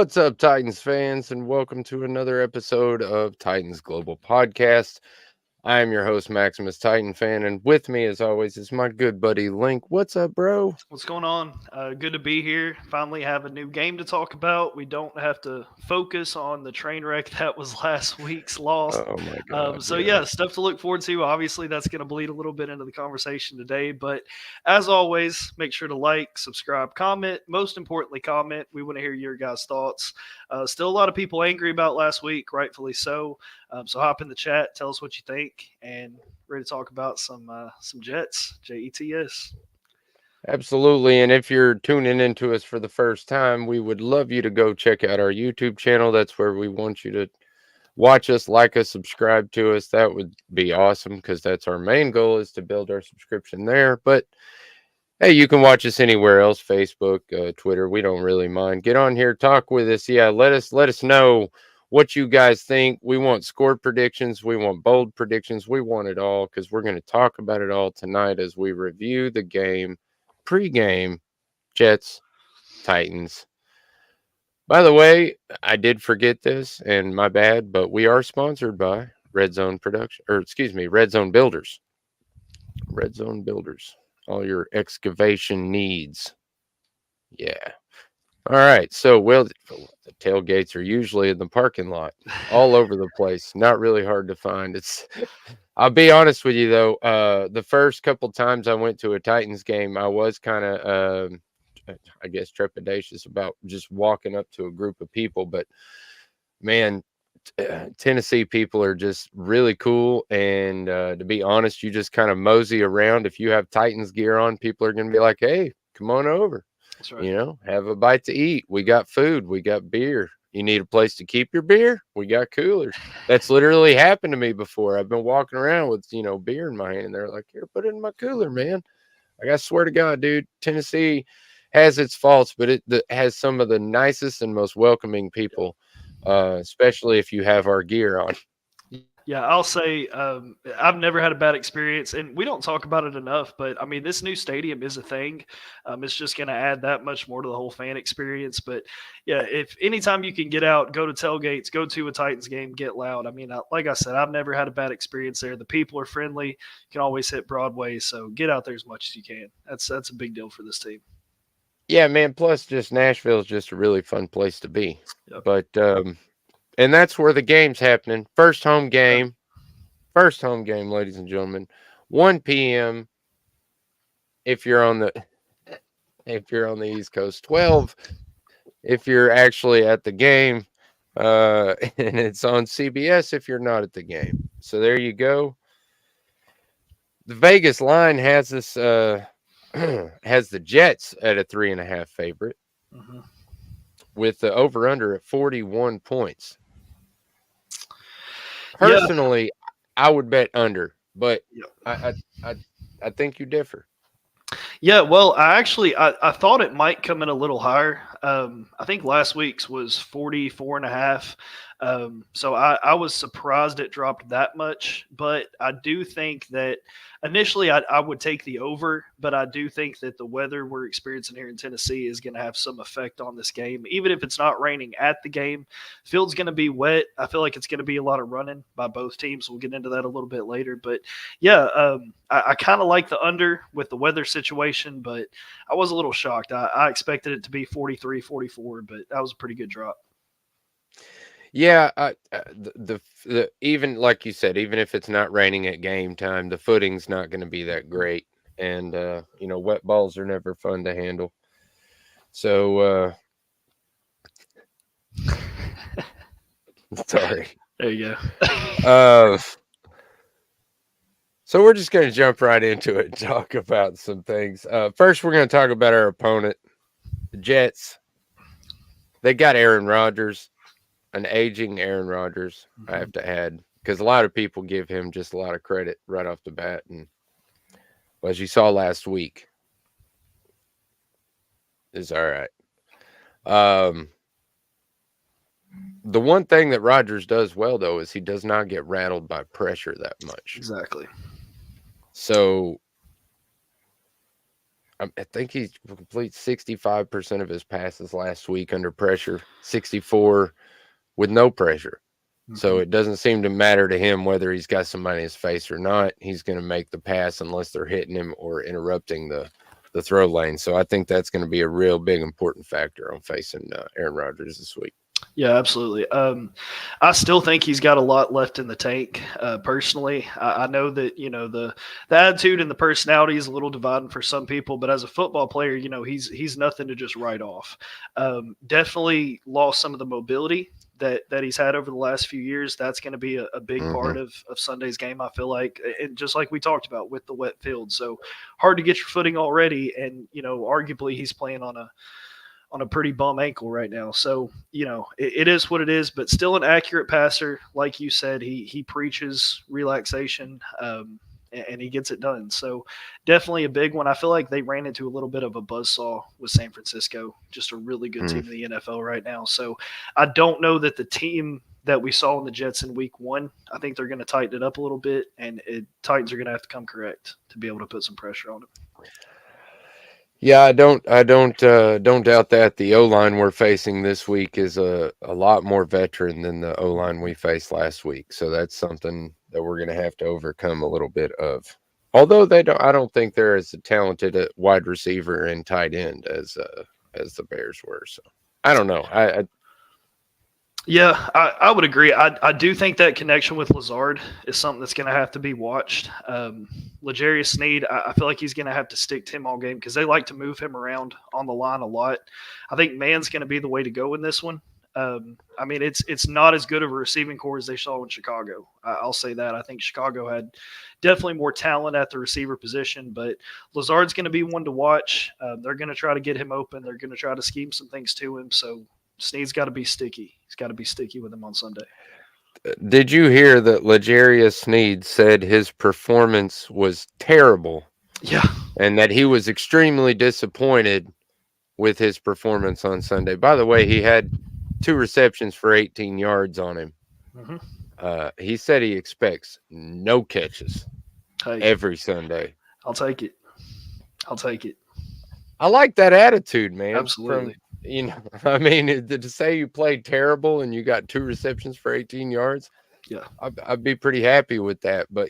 What's up, Titans fans, and welcome to another episode of Titans Global Podcast. I am your host, Maximus Titan Fan, and with me, as always, is my good buddy Link. What's up, bro? What's going on? Good to be here. Finally have a new game to talk about. We don't have to focus on the train wreck that was last week's loss. Oh my God, So yeah. yeah, stuff to look forward to. Obviously, that's going to bleed a little bit into the conversation today. But as always, make sure to like, subscribe, comment. Most importantly, comment. We want to hear your guys' thoughts. Still a lot of people angry about last week, rightfully so. So hop in the chat, tell us what you think, and ready to talk about some Jets, JETS. Absolutely. And if you're tuning into us for the first time, we would love you to go check out our YouTube channel. That's where we want you to watch us, like us, subscribe to us. That would be awesome because that's our main goal, is to build our subscription there. But hey, you can watch us anywhere else, Facebook, Twitter. We don't really mind. Get on here, talk with us. Yeah, let us know what you guys think. We want score predictions. We want bold predictions. We want it all because we're going to talk about it all tonight as we review the game, pregame, Jets, Titans. By the way, I did forget this, and my bad, but we are sponsored by Red Zone Production, or excuse me, Red Zone Builders. Red Zone Builders. All your excavation needs. Yeah. All right. So, well, the tailgates are usually in the parking lot, all over the place. Not really hard to find. I'll be honest with you though. The first couple times I went to a Titans game, I was kind of, I guess, trepidatious about just walking up to a group of people. But man, Tennessee people are just really cool. And to be honest, you just kind of mosey around. If you have Titans gear on, people are going to be like, "Hey, come on over. That's right. Have a bite to eat. We got food. We got beer. You need a place to keep your beer? We got coolers." That's literally happened to me before. I've been walking around with, beer in my hand, and they're like, "Here, put it in my cooler, man." I swear to God, dude, Tennessee has its faults, but it has some of the nicest and most welcoming people, especially if you have our gear on. Yeah, I'll say I've never had a bad experience, and we don't talk about it enough. But I mean, this new stadium is a thing. It's just going to add that much more to the whole fan experience. But yeah, if anytime you can get out, go to tailgates, go to a Titans game, get loud. I mean, like I said, I've never had a bad experience there. The people are friendly. You can always hit Broadway, so get out there as much as you can. That's a big deal for this team. Yeah, man. Plus, just Nashville is just a really fun place to be. Yep. But and that's where the game's happening. First home game, ladies and gentlemen. 1 p.m. if you're on the East Coast. 12 if you're actually at the game. And it's on CBS if you're not at the game. So there you go. The Vegas line has this has the Jets at a 3.5 favorite, Mm-hmm. with the over under at 41 points. Yeah. Personally, I would bet under, but Yep. I think you differ. Yeah, well, I thought it might come in a little higher. I think last week's was 44 and a half. So I was surprised it dropped that much, but I do think that initially I would take the over, but I do think that the weather we're experiencing here in Tennessee is going to have some effect on this game. Even if it's not raining at the game, field's going to be wet. I feel like it's going to be a lot of running by both teams. We'll get into that a little bit later, but yeah, I kind of like the under with the weather situation, but I was a little shocked. I expected it to be 43, 44, but that was a pretty good drop. Yeah, the even like you said, even if it's not raining at game time, the footing's not going to be that great, and wet balls are never fun to handle. So sorry. There you go. Uh, so we're just going to jump right into it and talk about some things. First, we're going to talk about our opponent, the Jets. They got Aaron Rodgers, an aging Aaron Rodgers, I have to add, because a lot of people give him just a lot of credit right off the bat. And as you saw last week, is all right. The one thing that Rodgers does well, though, is he does not get rattled by pressure that much. Exactly. So, I think he completes 65% of his passes last week under pressure, 64 with no pressure. So it doesn't seem to matter to him whether he's got somebody in his face or not. He's going to make the pass unless they're hitting him or interrupting the throw lane. So I think that's going to be a real big important factor on facing Aaron Rodgers this week. Yeah, absolutely. I still think he's got a lot left in the tank. Personally, I know that the attitude and the personality is a little dividing for some people, but as a football player, he's nothing to just write off. Definitely lost some of the mobility that he's had over the last few years. That's going to be a big part of Sunday's game, I feel like, and just like we talked about with the wet field, so hard to get your footing already, and arguably he's playing on a pretty bum ankle right now. So, it is what it is, but still an accurate passer. Like you said, he preaches relaxation, and he gets it done. So definitely a big one. I feel like they ran into a little bit of a buzzsaw with San Francisco, just a really good team in the NFL right now. So I don't know that the team that we saw in the Jets in week 1, I think they're going to tighten it up a little bit, and Titans are going to have to come correct to be able to put some pressure on them. Yeah, I don't doubt that the O-line we're facing this week is a lot more veteran than the O-line we faced last week. So that's something that we're going to have to overcome a little bit of. Although I don't think they're as talented at wide receiver and tight end as the Bears were. So I don't know. Yeah, I would agree. I do think that connection with Lazard is something that's going to have to be watched. L'Jarius Sneed, I feel like he's going to have to stick to him all game because they like to move him around on the line a lot. I think man's going to be the way to go in this one. I mean, it's not as good of a receiving core as they saw in Chicago. I'll say that. I think Chicago had definitely more talent at the receiver position, but Lazard's going to be one to watch. They're going to try to get him open. They're going to try to scheme some things to him. So Sneed's got to be sticky. He's got to be sticky with him on Sunday. Did you hear that L'Jarius Sneed said his performance was terrible? Yeah. And that he was extremely disappointed with his performance on Sunday. By the way, he had 2 receptions for 18 yards on him. He said he expects no catches every Sunday. I'll take it. I like that attitude, man. Absolutely. I mean, to say you played terrible and you got 2 receptions for 18 yards, yeah, I'd be pretty happy with that. But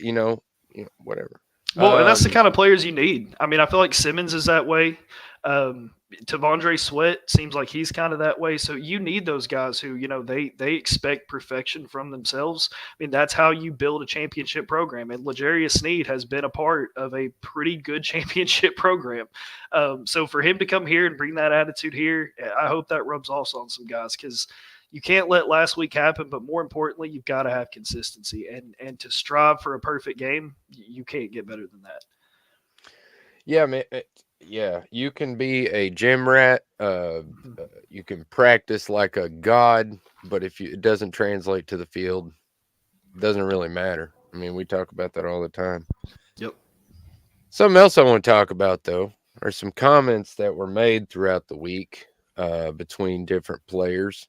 whatever. Well, and that's the kind of players you need. I mean, I feel like Simmons is that way. T'Vondre Sweat seems like he's kind of that way. So you need those guys who, they expect perfection from themselves. I mean, that's how you build a championship program. And L'Jarius Sneed has been a part of a pretty good championship program. So for him to come here and bring that attitude here, I hope that rubs off on some guys because you can't let last week happen. But more importantly, you've got to have consistency. And to strive for a perfect game, you can't get better than that. Yeah, man. Yeah, you can be a gym rat. You can practice like a god, but if it doesn't translate to the field, it doesn't really matter. I mean, we talk about that all the time. Yep. Something else I want to talk about, though, are some comments that were made throughout the week between different players.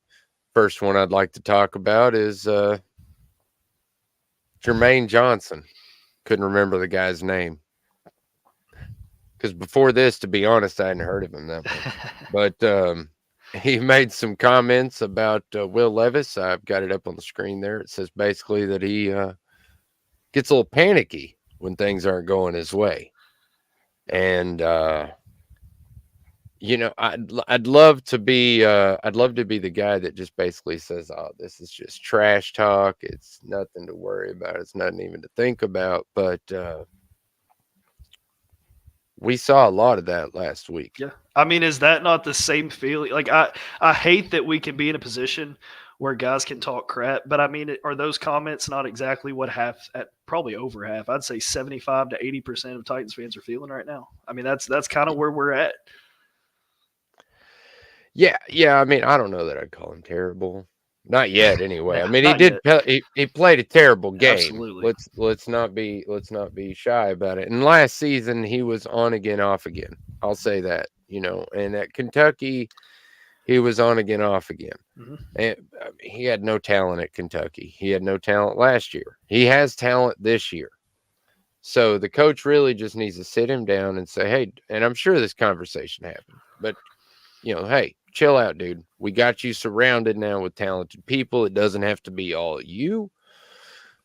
First one I'd like to talk about is Jermaine Johnson. Couldn't remember the guy's name. Because before this, to be honest, I hadn't heard of him that much. But he made some comments about Will Levis. I've got it up on the screen there. It says basically that he gets a little panicky when things aren't going his way. And I'd love to be the guy that just basically says, "Oh, this is just trash talk. It's nothing to worry about. It's nothing even to think about." But we saw a lot of that last week. Yeah. I mean, is that not the same feeling? Like, I hate that we can be in a position where guys can talk crap, but I mean, are those comments not exactly what probably over half, I'd say 75 to 80% of Titans fans are feeling right now? I mean, that's kind of where we're at. Yeah. I mean, I don't know that I'd call him terrible. Not yet, anyway. I mean, he played a terrible game. Absolutely. Let's not be shy about it. And last season he was on again, off again. I'll say that, and at Kentucky he was on again, off again. And he had no talent at Kentucky. He had no talent last year. He has talent this year. So the coach really just needs to sit him down and say, hey, and I'm sure this conversation happened, but hey, chill out, dude. We got you surrounded now with talented people. It doesn't have to be all you.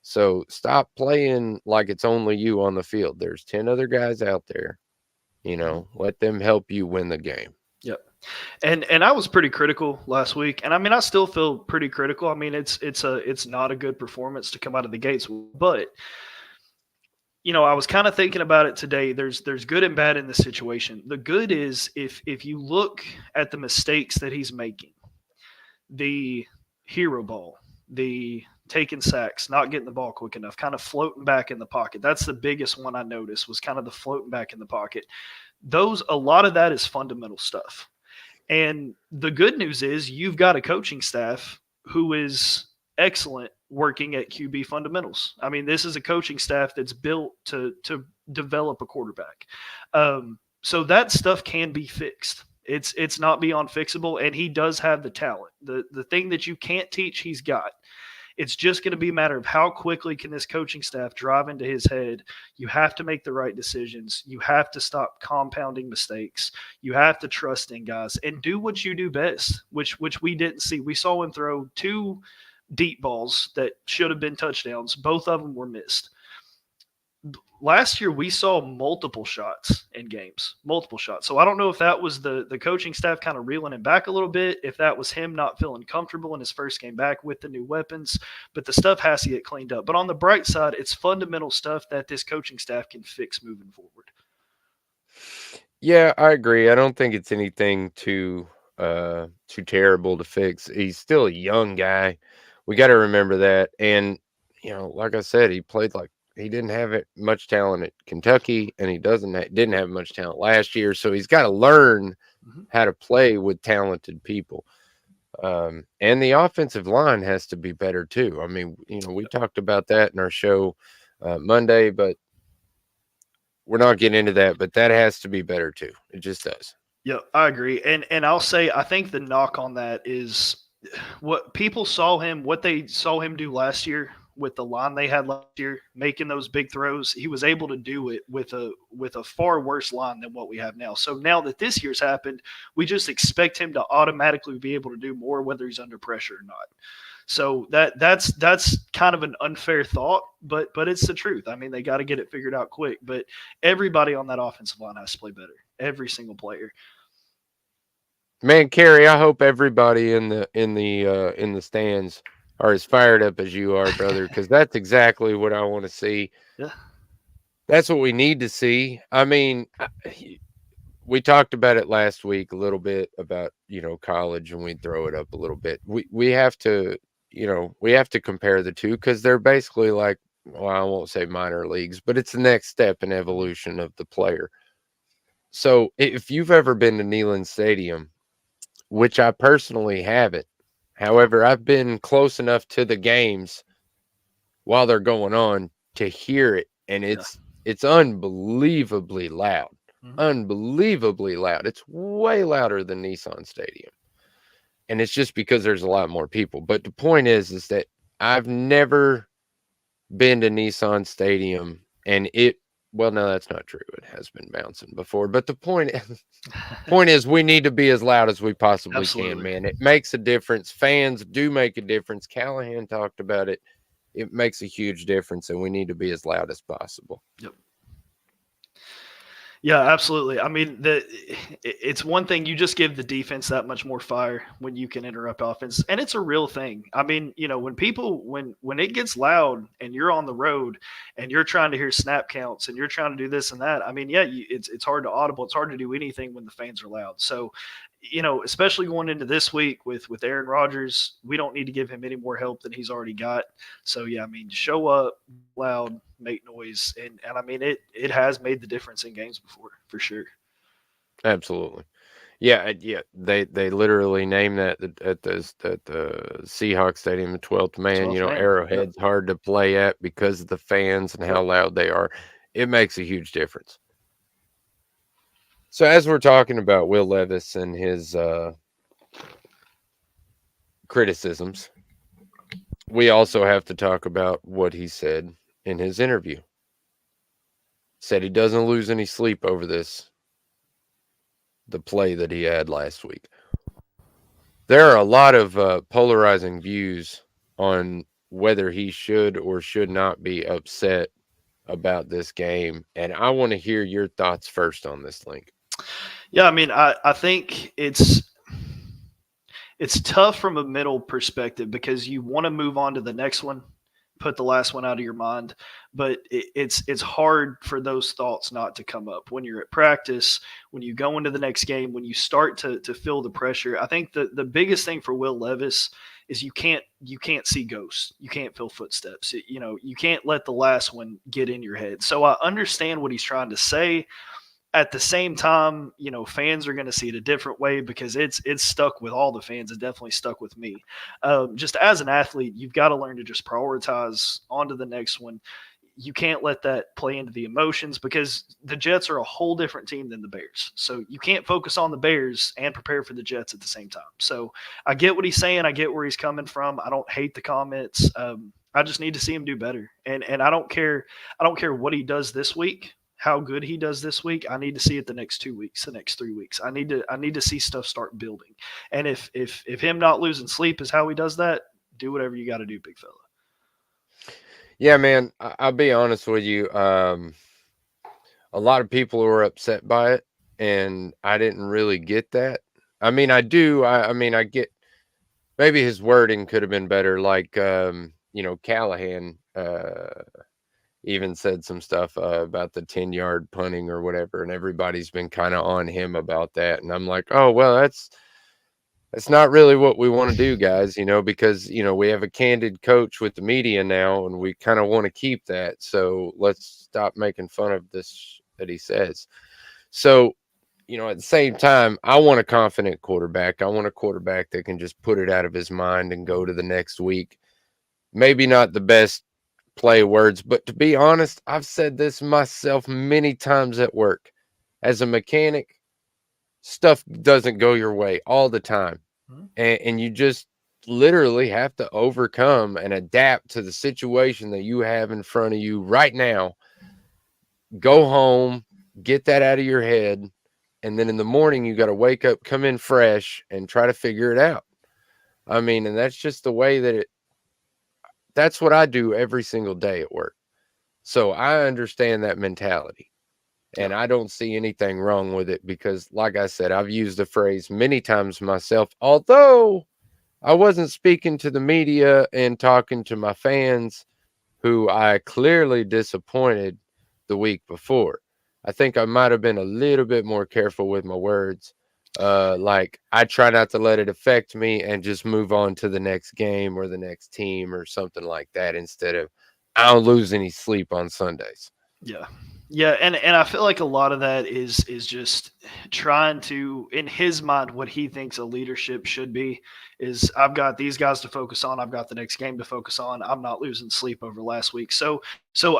So stop playing like it's only you on the field. There's 10 other guys out there. Let them help you win the game. Yep. And I was pretty critical last week, and I mean I still feel pretty critical. I mean it's not a good performance to come out of the gates, but I was kind of thinking about it today. There's good and bad in this situation. The good is if you look at the mistakes that he's making, the hero ball, the taking sacks, not getting the ball quick enough, kind of floating back in the pocket. That's the biggest one I noticed was kind of the floating back in the pocket. A lot of that is fundamental stuff. And the good news is you've got a coaching staff who is excellent working at QB fundamentals. I mean, this is a coaching staff that's built to develop a quarterback. So that stuff can be fixed. It's not beyond fixable, and he does have the talent. The thing that you can't teach, he's got. It's just going to be a matter of how quickly can this coaching staff drive into his head. You have to make the right decisions. You have to stop compounding mistakes. You have to trust in guys and do what you do best, which we didn't see. We saw him throw 2 deep balls that should have been touchdowns. Both of them were missed. Last year, we saw multiple shots in games, multiple shots. So I don't know if that was the coaching staff kind of reeling him back a little bit, if that was him not feeling comfortable in his first game back with the new weapons, but the stuff has to get cleaned up. But on the bright side, it's fundamental stuff that this coaching staff can fix moving forward. Yeah, I agree. I don't think it's anything too terrible to fix. He's still a young guy. We got to remember that. And, like I said, he didn't have much talent at Kentucky, and he didn't have much talent last year. So he's got to learn how to play with talented people. And the offensive line has to be better too. I mean, we talked about that in our show Monday, but we're not getting into that. But that has to be better too. It just does. Yeah, I agree. And I'll say I think the knock on that is what they saw him do last year with the line they had last year, making those big throws. He was able to do it with a far worse line than what we have now. So now that this year's happened, we just expect him to automatically be able to do more, whether he's under pressure or not. So that's kind of an unfair thought, but it's the truth. I mean, they got to get it figured out quick. But everybody on that offensive line has to play better. Every single player. Man, Kerry, I hope everybody in the stands are as fired up as you are, brother, because that's exactly what I want to see. Yeah. That's what we need to see. I mean, we talked about it last week a little bit about, college, and we throw it up a little bit. We have to, we have to compare the two because they're basically like, well, I won't say minor leagues, but it's the next step in evolution of the player. So if you've ever been to Neyland Stadium, which I personally haven't, however, I've been close enough to the games while they're going on to hear it, and it's unbelievably loud. Unbelievably loud. It's way louder than Nissan Stadium. And it's just because there's a lot more people. But the point is that I've never been to Nissan Stadium, and well, no, that's not true. It has been bouncing before. But the point is we need to be as loud as we possibly can, man. It makes a difference. Fans do make a difference. Callahan talked about it. It makes a huge difference, and we need to be as loud as possible. Yep. Yeah, absolutely. I mean, it's one thing, you just give the defense that much more fire when you can interrupt offense, and it's a real thing. I mean, when it gets loud and you're on the road and you're trying to hear snap counts and you're trying to do this and that, I mean, yeah, it's hard to audible. It's hard to do anything when the fans are loud. So, especially going into this week with Aaron Rodgers, we don't need to give him any more help than he's already got. So, yeah, I mean, show up loud, make noise, and I mean, it has made the difference in games before, for sure. Absolutely. Yeah. They literally name that at the Seahawks Stadium, the 12th man. Arrowhead's hard to play at because of the fans and how loud they are. It makes a huge difference. So as we're talking about Will Levis and his criticisms, we also have to talk about what he said in his interview. said he doesn't lose any sleep over the play that he had last week. There are a lot of polarizing views on whether he should or should not be upset about this game, and I want to hear your thoughts first on this, Link. Yeah, I mean, I think it's tough from a middle perspective because you want to move on to the next one, put the last one out of your mind, but it's hard for those thoughts not to come up when you're at practice, when you go into the next game, when you start to feel the pressure. I think the biggest thing for Will Levis is you can't see ghosts, you can't feel footsteps, you can't let the last one get in your head. So I understand what he's trying to say. At the same time, fans are going to see it a different way because it's stuck with all the fans. It's definitely stuck with me. Just as an athlete, you've got to learn to just prioritize on to the next one. You can't let that play into the emotions because the Jets are a whole different team than the Bears. So you can't focus on the Bears and prepare for the Jets at the same time. So I get what he's saying. I get where he's coming from. I don't hate the comments. I just need to see him do better. And I don't care. I don't care what he does this week, how good he does this week. I need to see it the next 2 weeks, the next 3 weeks. I need to see stuff start building. And if him not losing sleep is how he does that, do whatever you got to do, big fella. Yeah, man, I'll be honest with you. A lot of people were upset by it, and I didn't really get that. I mean, I do. I mean, I get maybe his wording could have been better. Like, Callahan even said some stuff about the 10-yard punting or whatever, and everybody's been kind of on him about that. And I'm like, oh, well, that's not really what we want to do, guys, because, we have a candid coach with the media now, and we kind of want to keep that. So let's stop making fun of this that he says. So, at the same time, I want a confident quarterback. I want a quarterback that can just put it out of his mind and go to the next week. Maybe not the best play words, but to be honest, I've said this myself many times at work. As a mechanic, stuff doesn't go your way all the time. And you just literally have to overcome and adapt to the situation that you have in front of you right now. Go home, get that out of your head, and then in the morning you got to wake up, come in fresh, and try to figure it out. I mean, and that's just the way that's what I do every single day at work. So I understand that mentality. And I don't see anything wrong with it because, like I said, I've used the phrase many times myself, although I wasn't speaking to the media and talking to my fans who I clearly disappointed the week before. I think I might have been a little bit more careful with my words. Like, I try not to let it affect me and just move on to the next game or the next team or something like that instead of I don't lose any sleep on Sundays. Yeah. Yeah, and I feel like a lot of that is just trying to, in his mind, what he thinks a leadership should be is I've got these guys to focus on, I've got the next game to focus on, I'm not losing sleep over last week. So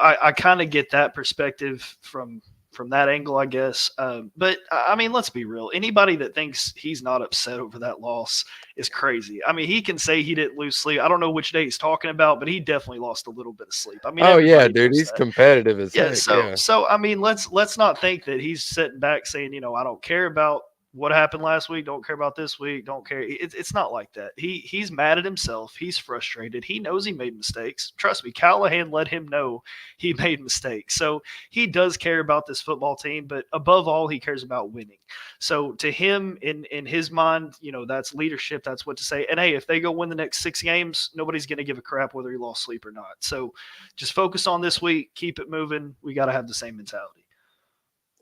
I kind of get that perspective from that angle, I guess. But I mean, let's be real. Anybody that thinks he's not upset over that loss is crazy. I mean, he can say he didn't lose sleep. I don't know which day he's talking about, but he definitely lost a little bit of sleep. I mean, oh yeah, dude, he's competitive as heck. So I mean, let's not think that he's sitting back saying, I don't care about what happened last week, don't care about this week, don't care. It's not like that. He's mad at himself. He's frustrated. He knows he made mistakes. Trust me, Callahan let him know he made mistakes. So he does care about this football team, but above all, he cares about winning. So to him, in his mind, that's leadership. That's what to say. And hey, if they go win the next 6 games, nobody's going to give a crap whether he lost sleep or not. So just focus on this week, keep it moving. We got to have the same mentality.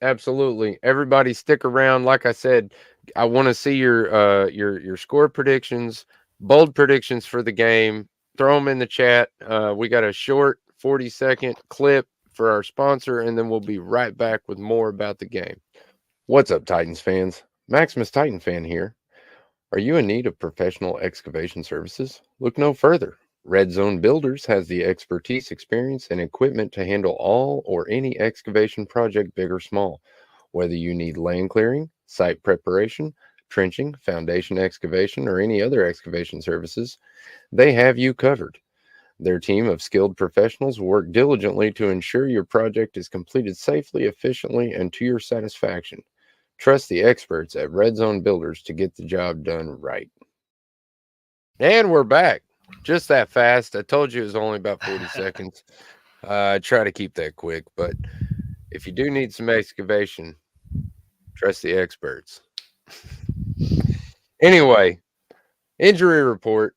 Absolutely. Everybody stick around. Like I said, I want to see your score predictions, bold predictions for the game. Throw them in the chat. We got a short 40-second clip for our sponsor, and then we'll be right back with more about the game. What's up, Titans fans? Maximus Titan fan here. Are you in need of professional excavation services? Look no further. Red Zone Builders has the expertise, experience, and equipment to handle all or any excavation project, big or small. Whether you need land clearing, site preparation, trenching, foundation excavation, or any other excavation services, they have you covered. Their team of skilled professionals will work diligently to ensure your project is completed safely, efficiently, and to your satisfaction. Trust the experts at Red Zone Builders to get the job done right. And we're back. Just that fast. I told you it was only about 40 seconds. I try to keep that quick, but if you do need some excavation, trust the experts. Anyway, injury report.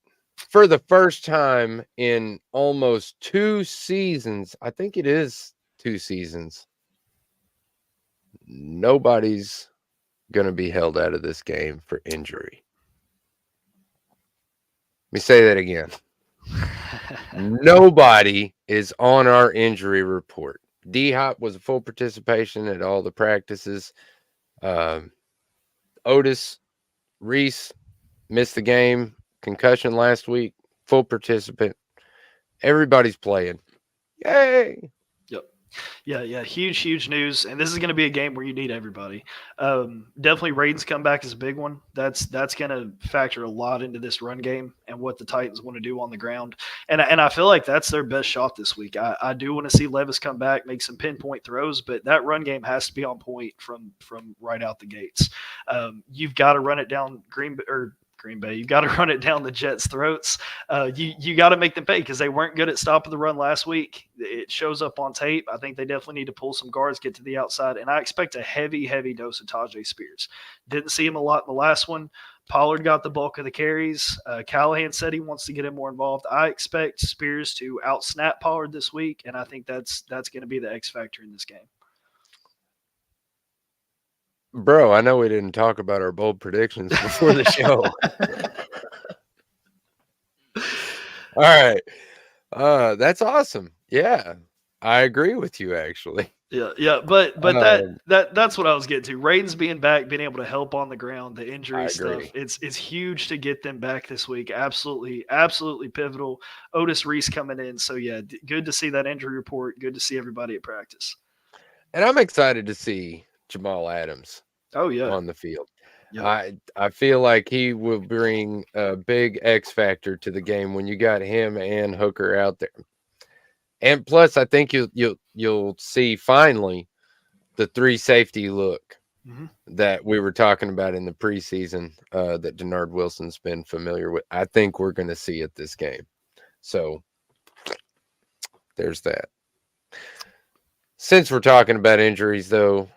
For the first time in almost 2 seasons, I think it is 2 seasons, nobody's going to be held out of this game for injury. Let me say that again. Nobody is on our injury report. D-Hop was a full participation at all the practices. Otis Reese missed the game, concussion last week, full participant. Everybody's playing. Yay! Yep. Yeah. Huge news. And this is going to be a game where you need everybody. Definitely Raiden's comeback is a big one. That's going to factor a lot into this run game and what the Titans want to do on the ground. And I feel like that's their best shot this week. I do want to see Levis come back, make some pinpoint throws, but that run game has to be on point from right out the gates. You've got to run it down Green Bay. You've got to run it down the Jets' throats. You got to make them pay because they weren't good at stopping the run last week. It shows up on tape. I think they definitely need to pull some guards, get to the outside, and I expect a heavy dose of Tajay Spears. Didn't see him a lot in the last one. Pollard got the bulk of the carries. Callahan said he wants to get him more involved. I expect Spears to out-snap Pollard this week, and I think that's going to be the X factor in this game. Bro, I know we didn't talk about our bold predictions before the show. All right. That's awesome. Yeah. I agree with you actually. Yeah, but that's what I was getting to. Raiden's being back, being able to help on the ground, the injury stuff. It's huge to get them back this week. Absolutely pivotal. Otis Reese coming in. So yeah, good to see that injury report. Good to see everybody at practice. And I'm excited to see Jamal Adams on the field. Yep. I feel like he will bring a big X factor to the game when you got him and Hooker out there. And plus, I think you'll see finally the 3 safety look that we were talking about in the preseason that Denard Wilson's been familiar with. I think we're going to see it this game. So there's that. Since we're talking about injuries, though,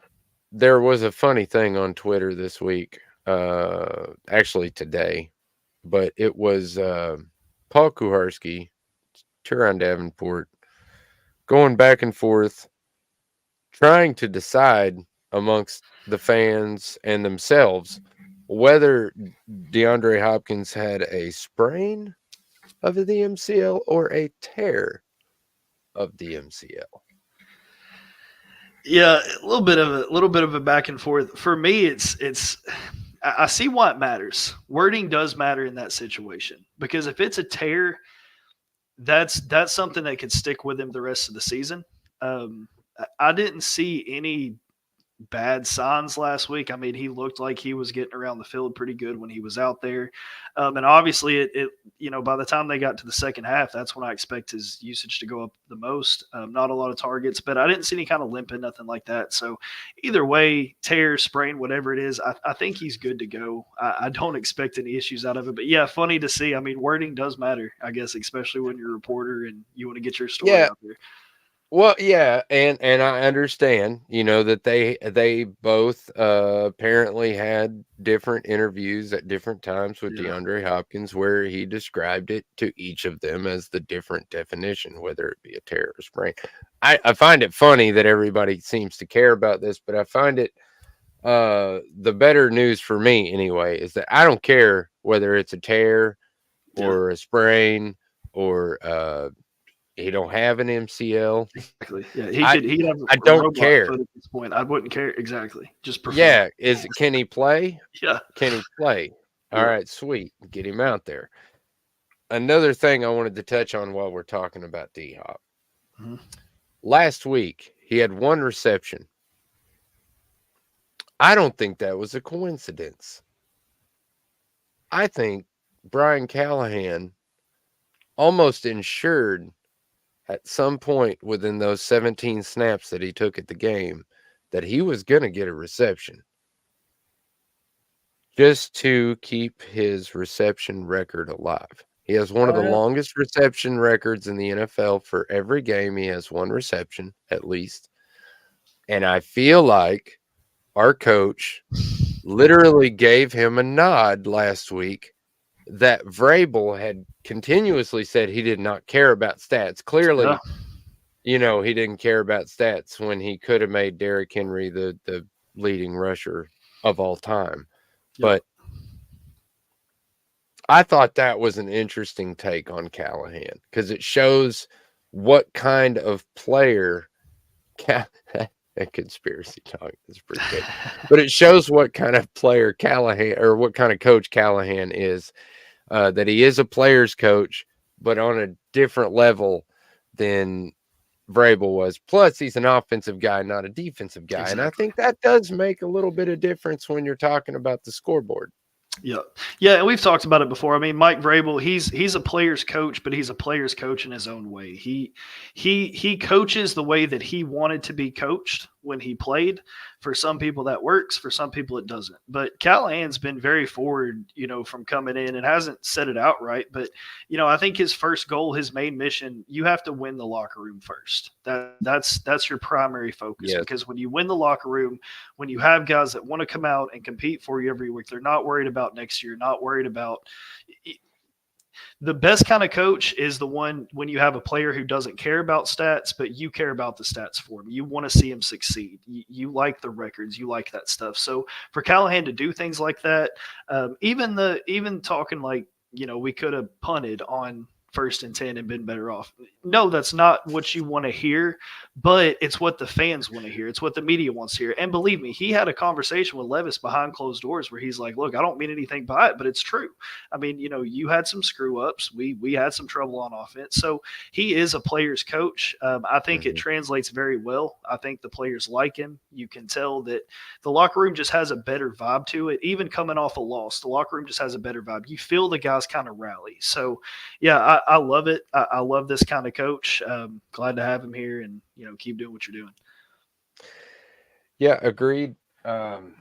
there was a funny thing on Twitter this week, actually today, but it was Paul Kuharsky, Teron Davenport, going back and forth, trying to decide amongst the fans and themselves whether DeAndre Hopkins had a sprain of the MCL or a tear of the MCL. Yeah, a little bit of a back and forth. For me, it's I see why it matters. Wording does matter in that situation because if it's a tear, that's something that could stick with him the rest of the season. I didn't see any bad signs last week. I mean, he looked like he was getting around the field pretty good when he was out there. And obviously it by the time they got to the second half, that's when I expect his usage to go up the most. Not a lot of targets, but I didn't see any kind of limping, nothing like that. So either way, tear, sprain, whatever it is, I think he's good to go. I don't expect any issues out of it, but yeah, funny to see. I mean, wording does matter, I guess, especially when you're a reporter and you want to get your story out there. Well, yeah, and I understand, that they both apparently had different interviews at different times with DeAndre Hopkins where he described it to each of them as the different definition, whether it be a tear or sprain. I find it funny that everybody seems to care about this, but I find it the better news for me anyway is that I don't care whether it's a tear or a sprain or he don't have an MCL. Exactly. Yeah, he'd have I don't care at this point. I wouldn't care exactly. Just perform. Yeah, can he play? Yeah. Can he play? All right, sweet. Get him out there. Another thing I wanted to touch on while we're talking about D-Hop. Last week, he had 1 reception. I don't think that was a coincidence. I think Brian Callahan almost ensured at some point within those 17 snaps that he took at the game that he was going to get a reception just to keep his reception record alive. He has one of Oh, the yeah. longest reception records in the NFL. For every game, he has one reception at least. And I feel like our coach literally gave him a nod last week that Vrabel had continuously said he did not care about stats. Clearly, Yeah. he didn't care about stats when he could have made Derrick Henry the leading rusher of all time. Yep. But I thought that was an interesting take on Callahan because it shows what kind of player a conspiracy talk is pretty good. But it shows what kind of player Callahan or what kind of coach Callahan is, that he is a player's coach, but on a different level than Vrabel was. Plus, he's an offensive guy, not a defensive guy. And I Exactly. think that does make a little bit of difference when you're talking about the scoreboard. Yeah. Yeah, and we've talked about it before. I mean, Mike Vrabel, he's a player's coach, but he's a player's coach in his own way. He coaches the way that he wanted to be coached when he played. For some people that works, for some people it doesn't. But Callahan's been very forward, from coming in and hasn't said it outright. But, I think his first goal, his main mission, you have to win the locker room first. That's your primary focus. Yes. Because when you win the locker room, when you have guys that want to come out and compete for you every week, they're not worried about next year, not worried about the best kind of coach is the one when you have a player who doesn't care about stats, but you care about the stats for him. You want to see him succeed. You like the records. You like that stuff. So for Callahan to do things like that, even talking like, we could have punted on 1st and 10 and been better off. No, that's not what you want to hear, but it's what the fans want to hear. It's what the media wants to hear. And believe me, he had a conversation with Levis behind closed doors where he's like, look, I don't mean anything by it, but it's true. I mean, you had some screw ups. We had some trouble on offense. So he is a player's coach. I think it translates very well. I think the players like him. You can tell that the locker room just has a better vibe to it. Even coming off a loss, the locker room just has a better vibe. You feel the guys kind of rally. So, yeah, I love it. I love this kind of coach. Glad to have him here and, keep doing what you're doing. Yeah, agreed. I'm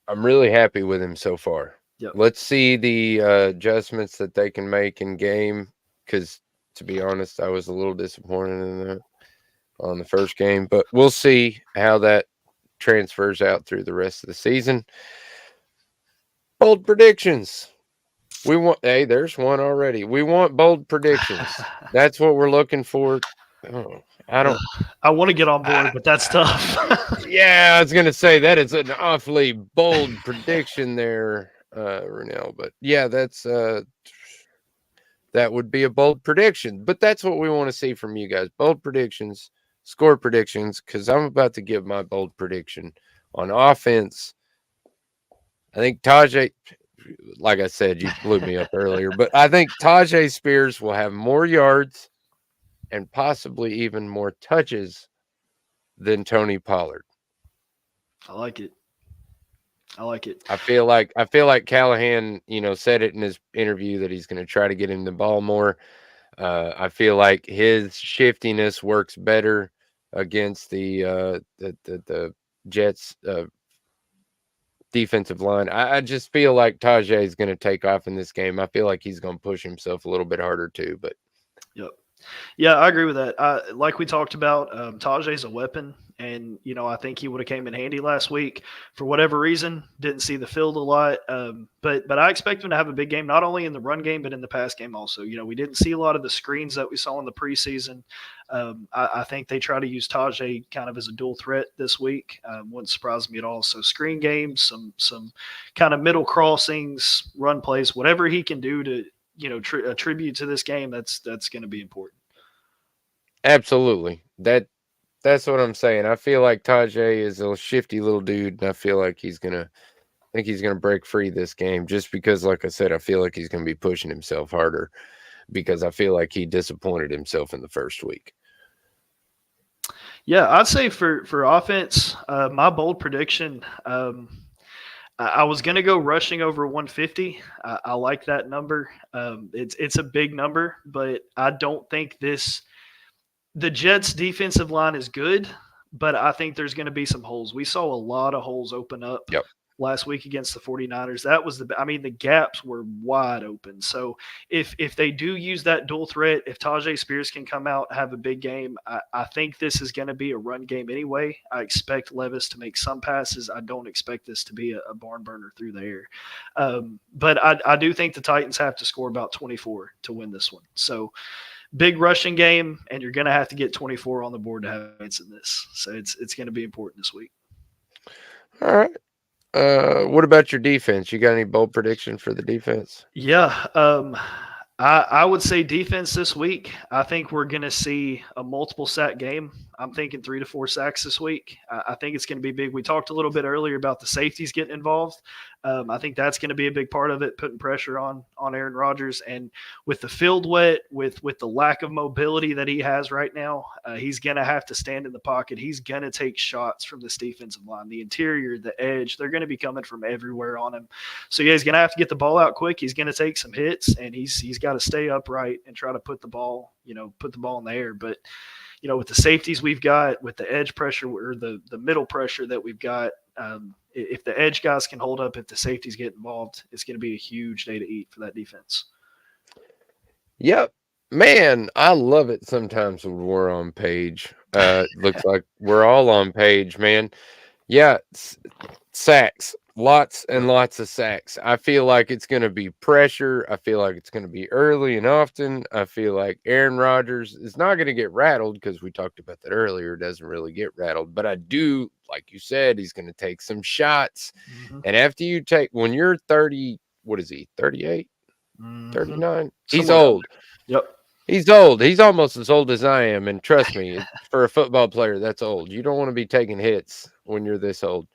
really happy with him so far. Yep. Let's see the adjustments that they can make in game because, to be honest, I was a little disappointed in that on the first game. But we'll see how that transfers out through the rest of the season. Bold predictions. There's one already. We want bold predictions. That's what we're looking for. Oh, I want to get on board, but that's tough. Yeah, I was going to say that is an awfully bold prediction there, Renell. But yeah, that would be a bold prediction. But that's what we want to see from you guys. Bold predictions, score predictions, because I'm about to give my bold prediction on offense. I think Tyjae, like I said, you blew me up earlier, but I think Tyjae Spears will have more yards and possibly even more touches than Tony Pollard. I like it. I feel like Callahan, said it in his interview that he's going to try to get him the ball more. I feel like his shiftiness works better against the Jets defensive line. I just feel like Tyjae is going to take off in this game. I feel like he's going to push himself a little bit harder too. But yep. Yeah, I agree with that. Like we talked about, Tajae's a weapon, and I think he would have came in handy last week. For whatever reason, didn't see the field a lot, but I expect him to have a big game, not only in the run game but in the pass game also. We didn't see a lot of the screens that we saw in the preseason. I think they try to use Tyjae kind of as a dual threat this week. Wouldn't surprise me at all. So screen games, some kind of middle crossings, run plays, whatever he can do to attribute to this game, that's going to be important. Absolutely. That's what I'm saying. I feel like Tyjae is a shifty little dude, and I feel like he's gonna break free this game just because, like I said, I feel like he's gonna be pushing himself harder because I feel like he disappointed himself in the first week. Yeah, I'd say for offense, my bold prediction, I was going to go rushing over 150. I like that number. It's a big number, but I don't think the Jets' defensive line is good, but I think there's going to be some holes. We saw a lot of holes open up Yep. last week against the 49ers. That was the gaps were wide open. So if they do use that dual threat, if Tajay Spears can come out, have a big game, I think this is going to be a run game anyway. I expect Levis to make some passes. I don't expect this to be a barn burner through the air. But I do think the Titans have to score about 24 to win this one. So big rushing game, and you're going to have to get 24 on the board to have points in this. So it's going to be important this week. All right. What about your defense? You got any bold prediction for the defense? Yeah. I would say defense this week. I think we're going to see a multiple sack game. I'm thinking 3 to 4 sacks this week. I think it's going to be big. We talked a little bit earlier about the safeties getting involved. I think that's going to be a big part of it, putting pressure on Aaron Rodgers. And with the field wet, with the lack of mobility that he has right now, he's going to have to stand in the pocket. He's going to take shots from this defensive line, the interior, the edge. They're going to be coming from everywhere on him. So yeah, he's going to have to get the ball out quick. He's going to take some hits, and he's got to stay upright and try to put the ball in the air. But with the safeties we've got, with the edge pressure or the middle pressure that we've got, if the edge guys can hold up, if the safeties get involved, it's going to be a huge day to eat for that defense. Yep. Man, I love it sometimes when we're on page. Looks like we're all on page, man. Yeah, sacks. Lots and lots of sacks. I feel like it's going to be pressure. I feel like it's going to be early and often. I feel like Aaron Rodgers is not going to get rattled because we talked about that earlier. Doesn't really get rattled. But I do, like you said, he's going to take some shots. Mm-hmm. And after you when you're 30, what is he, 38, 39? He's old. Yep. He's old. He's almost as old as I am. And trust me, for a football player, that's old. You don't want to be taking hits when you're this old.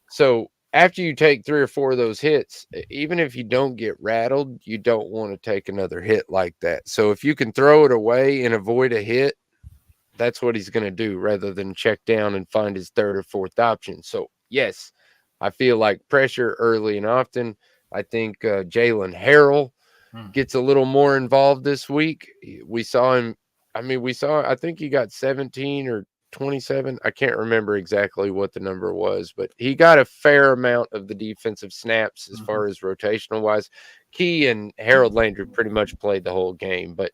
So after you take 3 or 4 of those hits, even if you don't get rattled, you don't want to take another hit like that. So if you can throw it away and avoid a hit, that's what he's going to do rather than check down and find his 3rd or 4th option. So, yes, I feel like pressure early and often. I think Jalen Harrell gets a little more involved this week. We saw him. I think he got 17 or 27. I can't remember exactly what the number was, but he got a fair amount of the defensive snaps as far as rotational wise. Key and Harold Landry pretty much played the whole game, but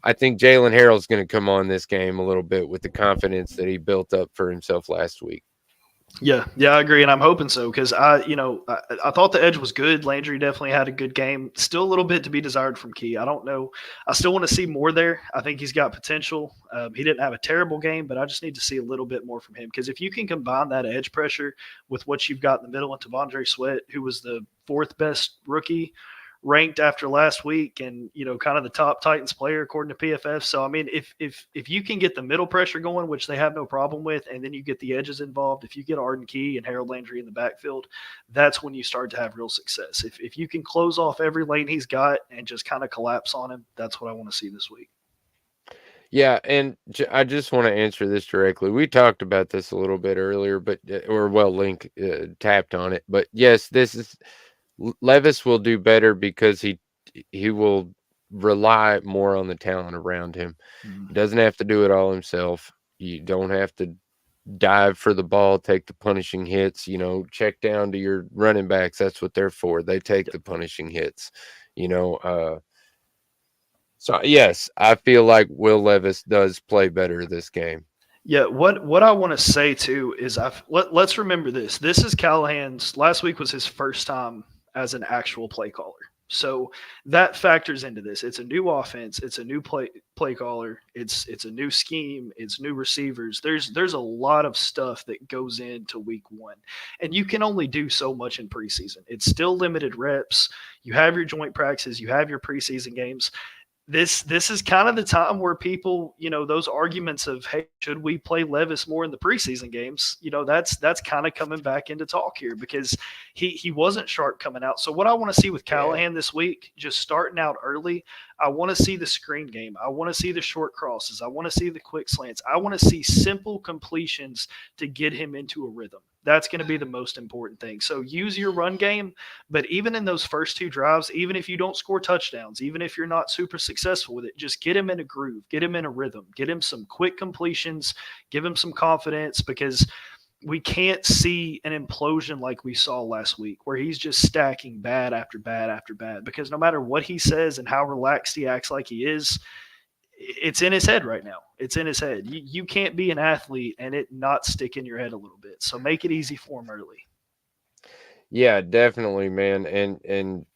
I think Jalen Harrell's going to come on this game a little bit with the confidence that he built up for himself last week. Yeah, I agree, and I'm hoping so because I thought the edge was good. Landry definitely had a good game. Still a little bit to be desired from Key. I don't know. I still want to see more there. I think he's got potential. He didn't have a terrible game, but I just need to see a little bit more from him because if you can combine that edge pressure with what you've got in the middle and T'Vondre Sweat, who was the 4th best rookie ranked after last week and kind of the top Titans player according to PFF. So I mean if you can get the middle pressure going, which they have no problem with, and then you get the edges involved, if you get Arden Key and Harold Landry in the backfield, that's when you start to have real success. If you can close off every lane he's got and just kind of collapse on him, that's what I want to see this week. Yeah, and I just want to answer this directly. We talked about this a little bit earlier, but Link tapped on it. But yes, Levis will do better because he will rely more on the talent around him. He doesn't have to do it all himself. You don't have to dive for the ball, take the punishing hits, check down to your running backs. That's what they're for. They take the punishing hits, So yes, I feel like Will Levis does play better this game. Yeah, what I want to say too is let's remember this. This is Callahan's last week was his first time as an actual play caller. So that factors into this. It's a new offense. It's a new play caller. It's a new scheme. It's new receivers. There's a lot of stuff that goes into week 1. And you can only do so much in preseason. It's still limited reps. You have your joint practices. You have your preseason games. This is kind of the time where people, those arguments of, hey, should we play Levis more in the preseason games? That's kind of coming back into talk here because he wasn't sharp coming out. So what I want to see with Callahan this week, just starting out early, I want to see the screen game. I want to see the short crosses. I want to see the quick slants. I want to see simple completions to get him into a rhythm. That's going to be the most important thing. So use your run game, but even in those first 2 drives, even if you don't score touchdowns, even if you're not super successful with it, just get him in a groove, get him in a rhythm, get him some quick completions, give him some confidence, because we can't see an implosion like we saw last week where he's just stacking bad after bad after bad, because no matter what he says and how relaxed he acts like he is, it's in his head right now. It's in his head. You can't be an athlete and it not stick in your head a little bit. So make it easy for him early. Yeah, definitely, man. And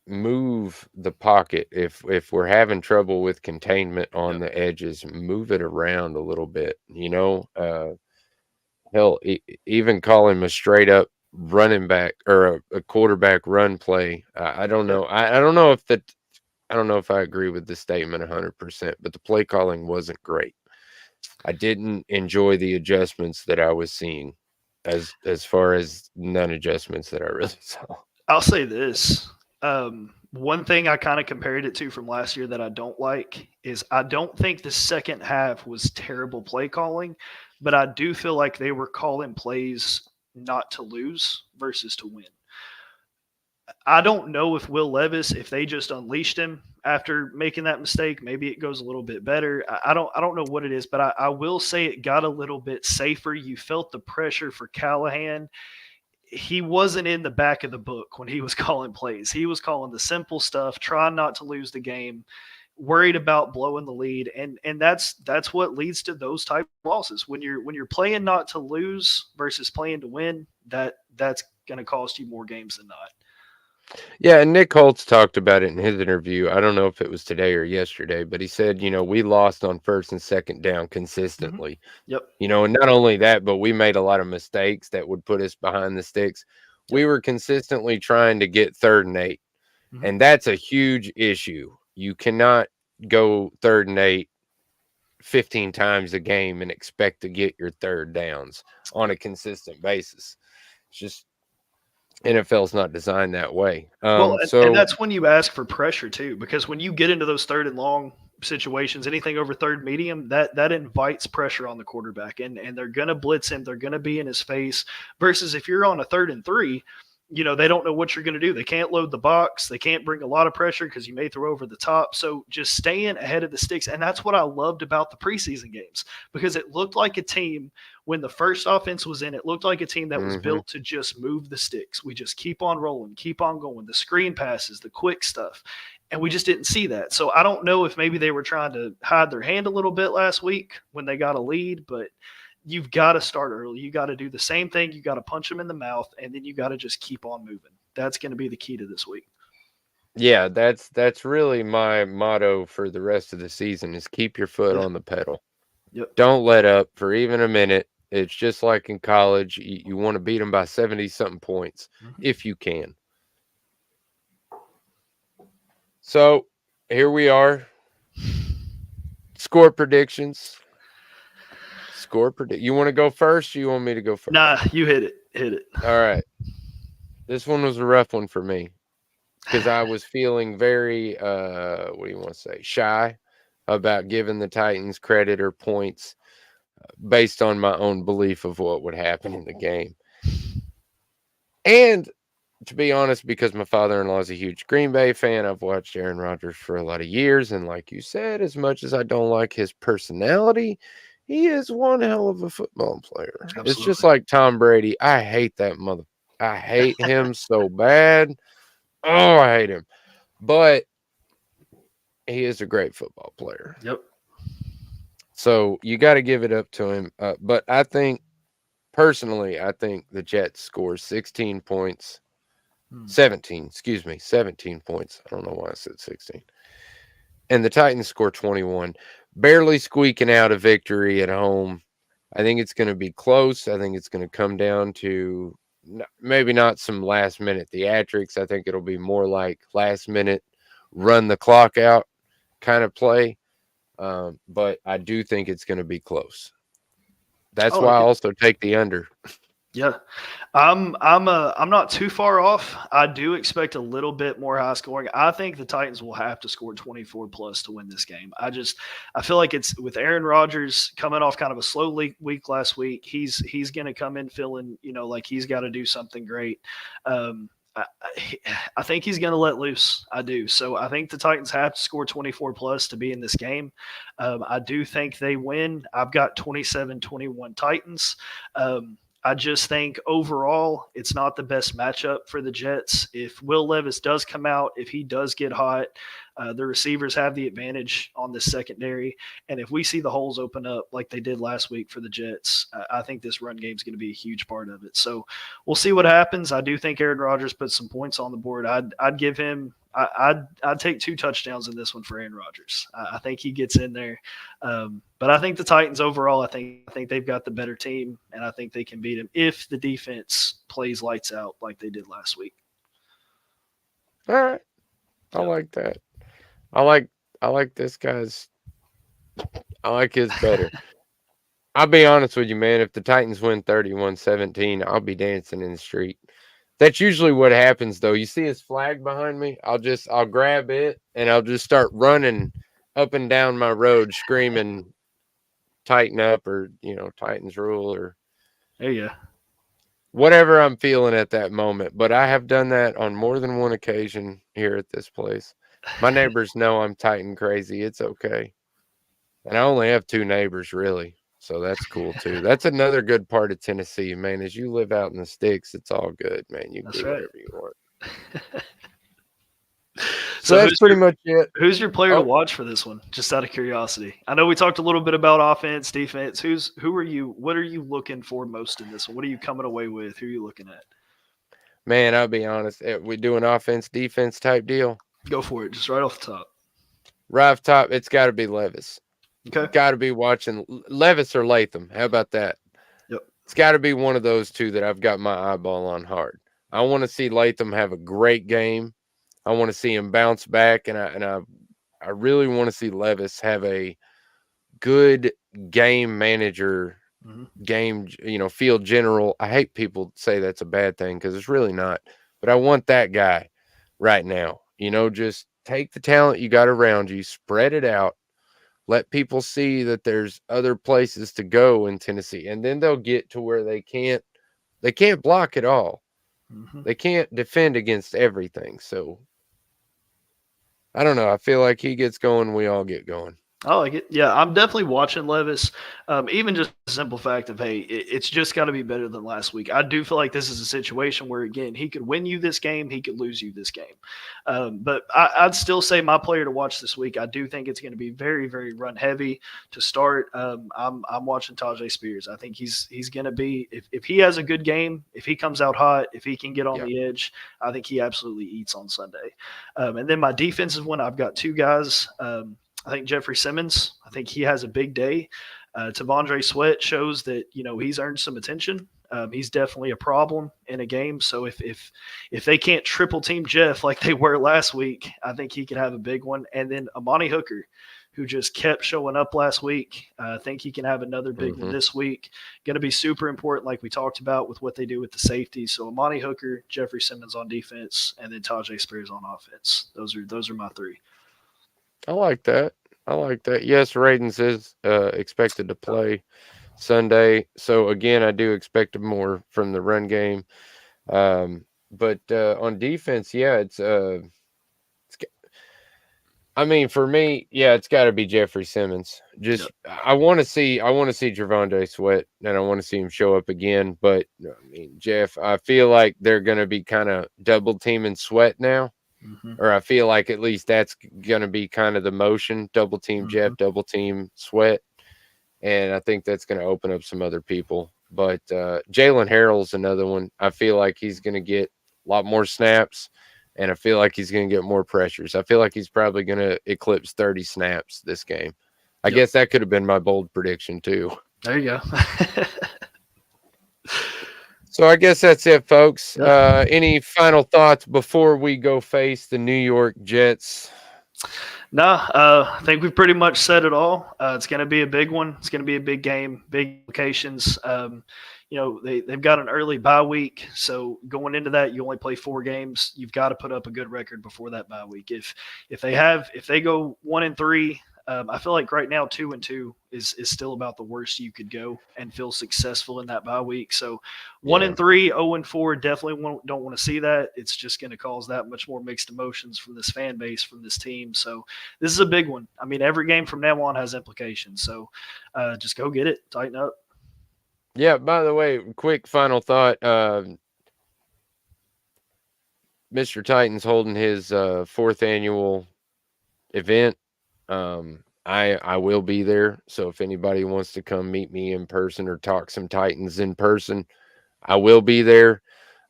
move the pocket. If we're having trouble with containment on Yep. the edges, move it around a little bit, you know. Hell, even call him a straight up running back or a quarterback run play. I don't Yep. know. I don't know if that. I don't know if I agree with the statement 100%, but the play calling wasn't great. I didn't enjoy the adjustments that I was seeing, as far as none adjustments that I really saw. I'll say this. One thing I kind of compared it to from last year that I don't like is I don't think the second half was terrible play calling, but I do feel like they were calling plays not to lose versus to win. I don't know if Will Levis, if they just unleashed him after making that mistake, maybe it goes a little bit better. I don't know what it is, but I will say it got a little bit safer. You felt the pressure for Callahan. He wasn't in the back of the book when he was calling plays. He was calling the simple stuff, trying not to lose the game, worried about blowing the lead, and that's what leads to those type of losses. When you're playing not to lose versus playing to win, that's going to cost you more games than not. Yeah, and Nick Holtz talked about it in his interview. I don't know if it was today or yesterday, but he said, we lost on first and second down Mm-hmm. consistently. Yep. And not only that, but we made a lot of mistakes that would put us behind the sticks. Yep. We were consistently trying to get 3rd and 8, Mm-hmm. and that's a huge issue. You cannot go 3rd and 8 15 times a game and expect to get your 3rd downs on a consistent basis. It's just NFL's not designed that way. Well, and So that's when you ask for pressure too, because when you get into those 3rd and long situations, anything over 3rd medium, that invites pressure on the quarterback, and they're gonna blitz him, they're gonna be in his face. Versus if you're on a 3rd and 3, they don't know what you're going to do. They can't load the box. They can't bring a lot of pressure because you may throw over the top. So just staying ahead of the sticks. And that's what I loved about the preseason games, because it looked like a team, when the first offense was in, it looked like a team that was built to just move the sticks. We just keep on rolling, keep on going, the screen passes, the quick stuff. And we just didn't see that. So I don't know if maybe they were trying to hide their hand a little bit last week when they got a lead, but you've got to start early. You got to do the same thing. You got to punch them in the mouth, and then you got to just keep on moving. That's going to be the key to this week. yeah, that's really my motto for the rest of the season is keep your foot on the pedal. Yep. Don't let up for even a minute. It's just like in college. You want to beat them by 70-something points if you can. So here we are. Score predictions. You want to go first, or you want me to go first? Nah, you hit it. Hit it. All right. This one was a rough one for me because I was feeling very, what do you want to say, shy about giving the Titans credit or points based on my own belief of what would happen in the game. And to be honest, because my father-in-law is a huge Green Bay fan, I've watched Aaron Rodgers for a lot of years. And like you said, as much as I don't like his personality, he is one hell of a football player. Absolutely. It's just like Tom Brady. I hate that mother. I hate him so bad. Oh, I hate him. But he is a great football player. Yep. So you got to give it up to him. But I think, personally, I think the Jets score 16 points. 17 points. I don't know why I said 16. And the Titans score 21, barely squeaking out a victory at home. I think it's going to be close. I think it's going to come down to maybe not some last minute theatrics. I think it'll be more like last minute run the clock out kind of play. But I do think it's going to be close. That's why I also take the under. Yeah, I'm not too far off. I do expect a little bit more high scoring. I think the Titans will have to score 24 plus to win this game. I feel like it's with Aaron Rodgers coming off kind of a slow week last week. He's going to come in feeling, like he's got to do something great. I think he's going to let loose. I do. So I think the Titans have to score 24 plus to be in this game. I do think they win. I've got 27-21 Titans. I just think overall it's not the best matchup for the Jets. If Will Levis does come out, if he does get hot, the receivers have the advantage on the secondary. And if we see the holes open up like they did last week for the Jets, I think this run game is going to be a huge part of it. So we'll see what happens. I do think Aaron Rodgers puts some points on the board. I'd give him I'd take 2 touchdowns in this one for Aaron Rodgers. I think he gets in there. But I think the Titans overall, I think they've got the better team, and I think they can beat him if the defense plays lights out like they did last week. All right. I like that. I like this guy's. I like his better. I'll be honest with you, man. If the Titans win 31-17, I'll be dancing in the street. That's usually what happens, though. You see his flag behind me? I'll grab it and I'll just start running up and down my road, screaming, "Tighten up," or Titans rule, or there you go. Whatever I'm feeling at that moment. But I have done that on more than one occasion here at this place. My neighbors know I'm Titan crazy. It's okay. And I only have 2 neighbors, really. So that's cool, too. That's another good part of Tennessee, man. As you live out in the sticks, it's all good, man. You can do whatever you want. So that's pretty much it. Who's your player to watch for this one? Just out of curiosity. I know we talked a little bit about offense, defense. What are you looking for most in this one? What are you coming away with? Who are you looking at? Man, I'll be honest. We do an offense, defense type deal. Go for it. Just right off the top. Right off top, it's got to be Levis. Okay. Got to be watching Levis or Latham. How about that? Yep. It's got to be one of those 2 that I've got my eyeball on hard. I want to see Latham have a great game. I want to see him bounce back, and I really want to see Levis have a good game manager, game, field general. I hate people say that's a bad thing because it's really not. But I want that guy right now. Just take the talent you got around you, spread it out, let people see that there's other places to go in Tennessee, and then they'll get to where they can't block it all. They can't defend against everything. So I don't know. I feel like he gets going, we all get going. I like it. Yeah, I'm definitely watching Levis. Even just the simple fact of, hey, it's just got to be better than last week. I do feel like this is a situation where, again, he could win you this game, he could lose you this game. But I'd still say my player to watch this week. I do think it's going to be very, very run heavy to start. I'm watching Tyjae Spears. I think he's going to be, if he has a good game, if he comes out hot, if he can get on the edge, I think he absolutely eats on Sunday. And then my defensive one, I've got 2 guys. I think Jeffrey Simmons, I think he has a big day. T'Vondre Sweat shows that, he's earned some attention. He's definitely a problem in a game. So if they can't triple team Jeff like they were last week, I think he could have a big one. And then Amani Hooker, who just kept showing up last week. I think he can have another big one this week. Going to be super important, like we talked about, with what they do with the safety. So Amani Hooker, Jeffrey Simmons on defense, and then Tyjae Spears on offense. Those are my 3. I like that. Yes, Radens is expected to play Sunday. So, again, I do expect more from the run game. But on defense, yeah, for me, yeah, it's got to be Jeffrey Simmons. I want to see T'Vondre Sweat, and I want to see him show up again. But, Jeff, I feel like they're going to be kind of double teaming Sweat now. Or I feel like at least that's going to be kind of the motion, double team Jeff, double team Sweat. And I think that's going to open up some other people. But Jalen Harrell's another one. I feel like he's going to get a lot more snaps, and I feel like he's going to get more pressures. I feel like he's probably going to eclipse 30 snaps this game. I guess that could have been my bold prediction too. There you go. So I guess that's it, folks. Any final thoughts before we go face the New York Jets? No, I think we've pretty much said it all. It's going to be a big one. It's going to be a big game, big implications. they've got an early bye week. So going into that, you only play 4 games. You've got to put up a good record before that bye week. If they go 1-3, I feel like right now 2-2 is still about the worst you could go and feel successful in that bye week. So 1-3, 0-4, definitely don't want to see that. It's just going to cause that much more mixed emotions from this fan base, from this team. So this is a big one. I mean, every game from now on has implications. So just go get it, tighten up. Yeah. By the way, quick final thought. Mr. Titan's holding his 4th annual event. I will be there. So if anybody wants to come meet me in person or talk some Titans in person, I will be there.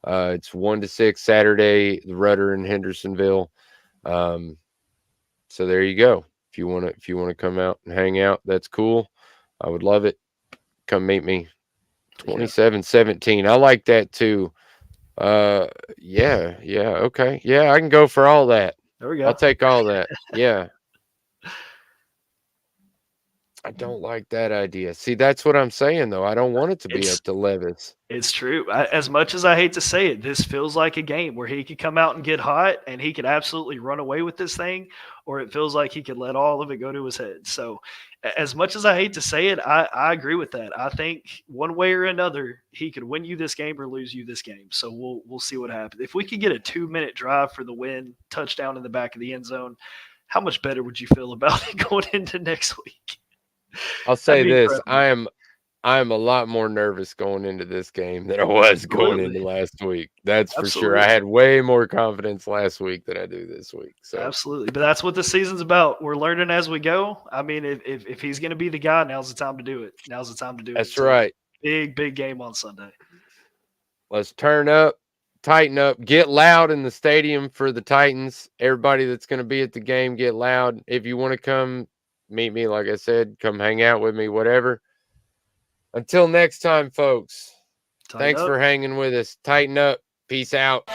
It's 1 to 6 Saturday, the Rudder in Hendersonville. So there you go. If you want to come out and hang out, that's cool. I would love it. Come meet me. 27-17. I like that too. Yeah. Okay. Yeah, I can go for all that. There we go. I'll take all that. Yeah. I don't like that idea. See, that's what I'm saying, though. I don't want it to be up to Levis. It's true. As much as I hate to say it, this feels like a game where he could come out and get hot and he could absolutely run away with this thing, or it feels like he could let all of it go to his head. So as much as I hate to say it, I agree with that. I think one way or another, he could win you this game or lose you this game. So we'll see what happens. If we could get a 2-minute drive for the win, touchdown in the back of the end zone, how much better would you feel about it going into next week? I'll say this: I am a lot more nervous going into this game than I was going into last week. That's for sure. I had way more confidence last week than I do this week. So absolutely, but that's what the season's about. We're learning as we go. I mean, if he's going to be the guy, now's the time to do it. Now's the time to do it. That's right. Big game on Sunday. Let's turn up, tighten up, get loud in the stadium for the Titans. Everybody that's going to be at the game, get loud. If you want to come meet me, like I said, come hang out with me, whatever. Until next time, folks, thanks for hanging with us. Tighten up. Peace out.